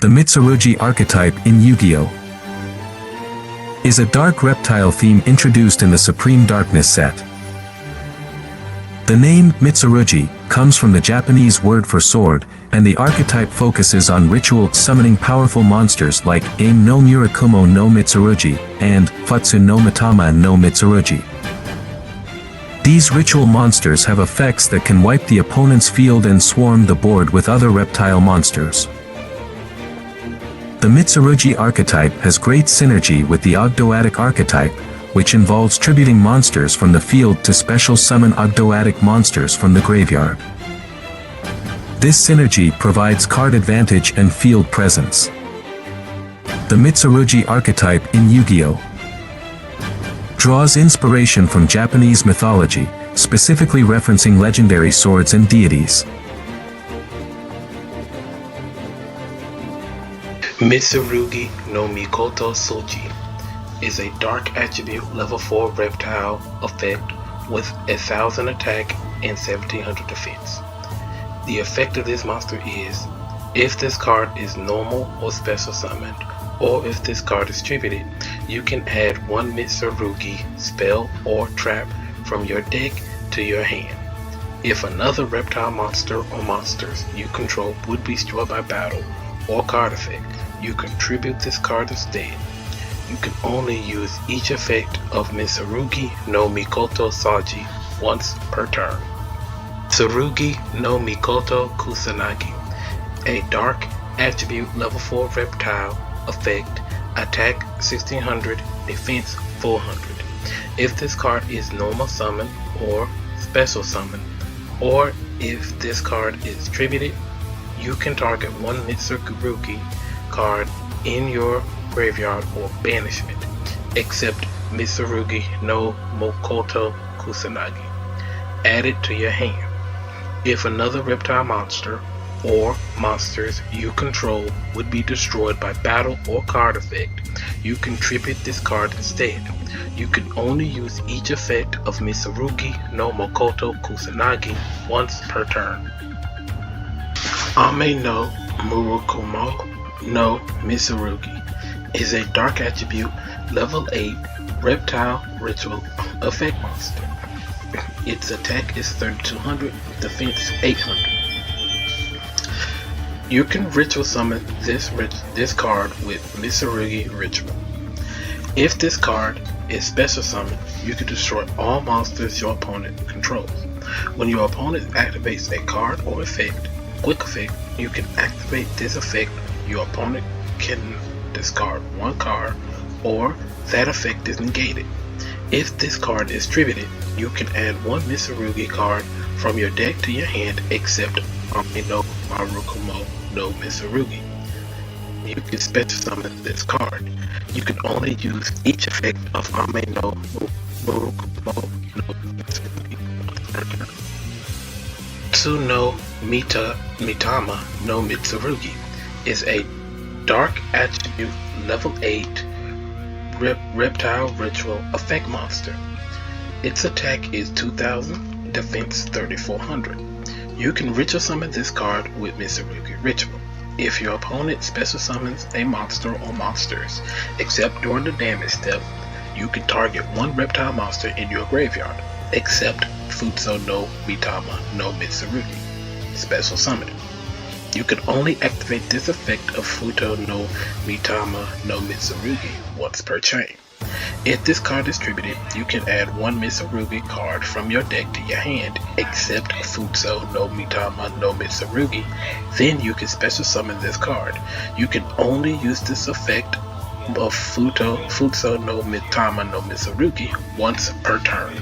The Mitsurugi Archetype in Yu-Gi-Oh! Is a dark reptile theme introduced in the Supreme Darkness set. The name Mitsurugi comes from the Japanese word for sword, and the archetype focuses on ritual summoning powerful monsters like Aim no Murakumo no Mitsurugi and Futsu no Mitama no Mitsurugi. These ritual monsters have effects that can wipe the opponent's field and swarm the board with other reptile monsters. The Mitsurugi archetype has great synergy with the Ogdoadic archetype, which involves tributing monsters from the field to special summon Ogdoadic monsters from the graveyard. This synergy provides card advantage and field presence. The Mitsurugi archetype in Yu-Gi-Oh! Draws inspiration from Japanese mythology, specifically referencing legendary swords and deities. Mitsurugi no Mikoto Soji is a dark attribute level 4 reptile effect with 1000 attack and 1700 defense. The effect of this monster is, if this card is normal or special summoned, or if this card is tributed, you can add one Mitsurugi spell or trap from your deck to your hand. If another reptile monster or monsters you control would be destroyed by battle or card effect, you contribute this card instead. You can only use each effect of Mitsurugi no Mikoto Saji once per turn. Mitsurugi no Mikoto Kusanagi, a dark attribute level 4 reptile effect, attack 1600, defense 400. If this card is normal summon or special summon, or if this card is tributed, you can target one Mitsurugi card in your graveyard or banishment, except Mitsurugi no Mikoto Kusanagi. Add it to your hand. If another reptile monster or monsters you control would be destroyed by battle or card effect, you contribute this card instead. You can only use each effect of Mitsurugi no Mikoto Kusanagi once per turn. Ame no Murakumo no Mitsurugi is a dark attribute level 8 reptile ritual effect monster. Its attack is 3200, defense 800. You can ritual summon this card with Mitsurugi ritual. If this card is special summoned, you can destroy all monsters your opponent controls. When your opponent activates a card or effect, quick effect, you can activate this effect. Your opponent can discard one card, or that effect is negated. If this card is tributed, you can add one Mitsurugi card from your deck to your hand, except Ame no Murakumo no Mitsurugi. You can special summon this card. You can only use each effect of Ame no Murakumo no Mitsurugi. Futsu no Mitama no Mitsurugi is a dark attribute level 8 reptile ritual effect monster. Its attack is 2000, defense 3400. You can ritual summon this card with Mitsurugi ritual. If your opponent special summons a monster or monsters, except during the damage step, you can target one reptile monster in your graveyard, except Futsu no Mitama no Mitsurugi, special summon. You can only activate this effect of Futsu no Mitama no Mitsurugi once per chain. If this card is tributed, you can add one Mitsurugi card from your deck to your hand, except Futsu no Mitama no Mitsurugi. Then you can special summon this card. You can only use this effect of Futsu no Mitama no Mitsurugi once per turn.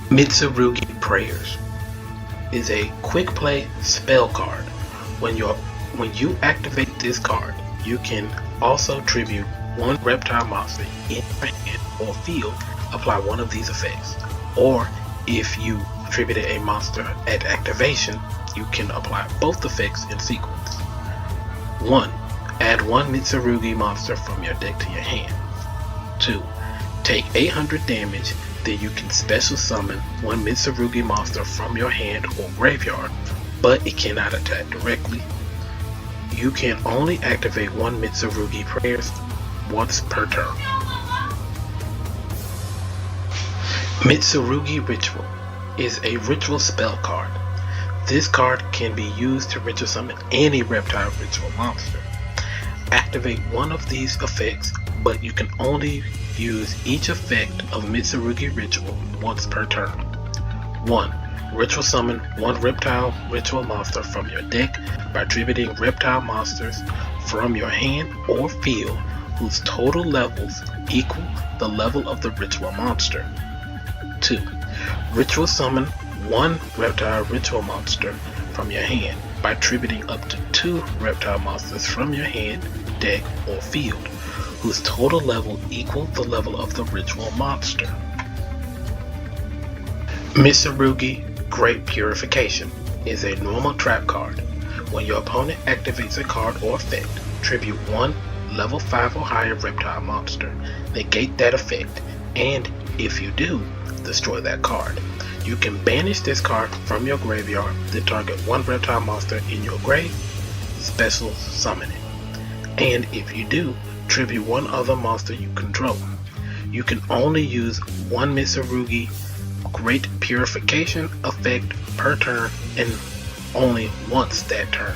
Mitsurugi Prayers is a quick play spell card. When you activate this card, you can also tribute one reptile monster in your hand or field, apply one of these effects. Or if you tributed a monster at activation, you can apply both effects in sequence. 1. Add one Mitsurugi monster from your deck to your hand. 2. Take 800 damage, then you can special summon one Mitsurugi monster from your hand or graveyard, but it cannot attack directly You can only activate one Mitsurugi prayers once per turn. Mitsurugi Ritual is a ritual spell card. This card can be used to ritual summon any reptile ritual monster. Activate one of these effects, but you can only use each effect of Mitsurugi Ritual once per turn. 1. Ritual summon one reptile ritual monster from your deck by attributing reptile monsters from your hand or field whose total levels equal the level of the ritual monster. 2. Ritual summon one reptile ritual monster from your hand by attributing up to 2 reptile monsters from your hand, deck, or field whose total level equal the level of the ritual monster. Mitsurugi Great Purification is a normal trap card. When your opponent activates a card or effect, tribute one level 5 or higher reptile monster, negate that effect, and if you do, destroy that card. You can banish this card from your graveyard, then target one reptile monster in your grave, special summon it. And if you do, tribute one other monster you control. You can only use one Mitsurugi Great Purification effect per turn and only once that turn.